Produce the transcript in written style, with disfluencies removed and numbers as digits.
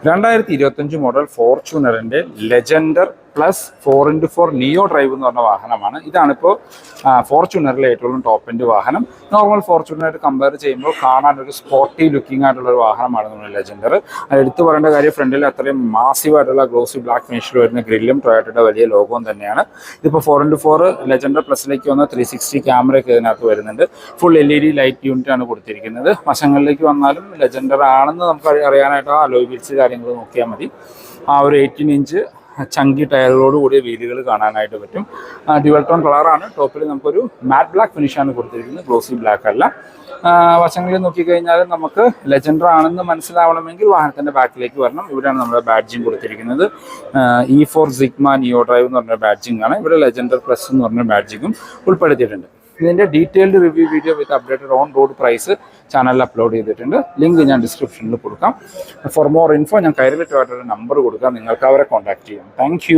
2025 model ഫോർച്യൂണറിൻ്റെ legender plus 4x4 നിയോ drive എന്ന് പറഞ്ഞ വാഹനമാണ്. ഇതാണിപ്പോൾ ഫോർച്യൂണറിലെ ഏറ്റവും ടോപ്പ് എൻഡ് വാഹനം. നോർമൽ ഫോർച്യൂണറായിട്ട് കമ്പയർ ചെയ്യുമ്പോൾ കാണാനൊരു സ്പോർട്ടി ലുക്കിംഗ് ആയിട്ടുള്ള ഒരു വാഹനമാണ് നമ്മുടെ ലെജൻഡർ. അത് എടുത്തു പറയേണ്ട കാര്യം, ഫ്രണ്ടിൽ അത്രയും മാസീവായിട്ടുള്ള ഗ്ലോസി ബ്ലാക്ക് ഫിനിഷിൽ വരുന്ന ഗ്രില്ലും ടൊയോട്ടയുടെ വലിയ ലോഗോയും തന്നെയാണ്. ഇതിപ്പോൾ 4x4 ലെജൻഡർ പ്ലസിലേക്ക് വന്ന 360 ക്യാമറയൊക്കെ ഇതിനകത്ത് വരുന്നുണ്ട്. ഫുൾ LED ലൈറ്റ് യൂണിറ്റ് ആണ് കൊടുത്തിരിക്കുന്നത്. വശങ്ങളിലേക്ക് വന്നാലും ലെജൻഡർ ആണെന്ന് നമുക്ക് അറിയാനായിട്ട് ആ അലോയ് വീൽസ് കാര്യങ്ങൾ നോക്കിയാൽ മതി. ആ ഒരു 18 ഇഞ്ച് ചങ്കി ടയറുകളോട് കൂടിയ വീലുകൾ കാണാനായിട്ട് പറ്റും. ഡ്യുവൽ ടോൺ കളറാണ്. ടോപ്പിൽ നമുക്കൊരു മാറ്റ് ബ്ലാക്ക് ഫിനിഷാണ് കൊടുത്തിരിക്കുന്നത്, ഗ്ലോസി ബ്ലാക്ക് അല്ല. വശങ്ങളിൽ നോക്കിക്കഴിഞ്ഞാൽ നമുക്ക് ലെജൻഡർ ആണെന്ന് മനസ്സിലാവണമെങ്കിൽ വാഹനത്തിൻ്റെ ബാക്കിലേക്ക് വരണം. ഇവിടെയാണ് നമ്മുടെ ബാഡ്ജിങ് കൊടുത്തിരിക്കുന്നത്. E4 സിഗ്മ നിയോ ഡ്രൈവ് എന്ന് പറഞ്ഞ ബാഡ്ജിങ് ആണ്. ഇവിടെ ലെജൻഡർ പ്ലസ് എന്ന് പറഞ്ഞ ബാഡ്ജിങ്ങും ഉൾപ്പെടുത്തിയിട്ടുണ്ട്. ഇതിൻ്റെ detailed review video with updated on road price ചാനലിൽ അപ്ലോഡ് ചെയ്തിട്ടുണ്ട്. ലിങ്ക് ഞാൻ ഡിസ്ക്രിപ്ഷനിൽ കൊടുക്കാം. ഫോർ മോർ ഇൻഫോ ഞാൻ കൈരളി ടൊയോട്ടയുടെ നമ്പർ കൊടുക്കാം, നിങ്ങൾക്ക് അവരെ കോൺടാക്ട് ചെയ്യാം. താങ്ക്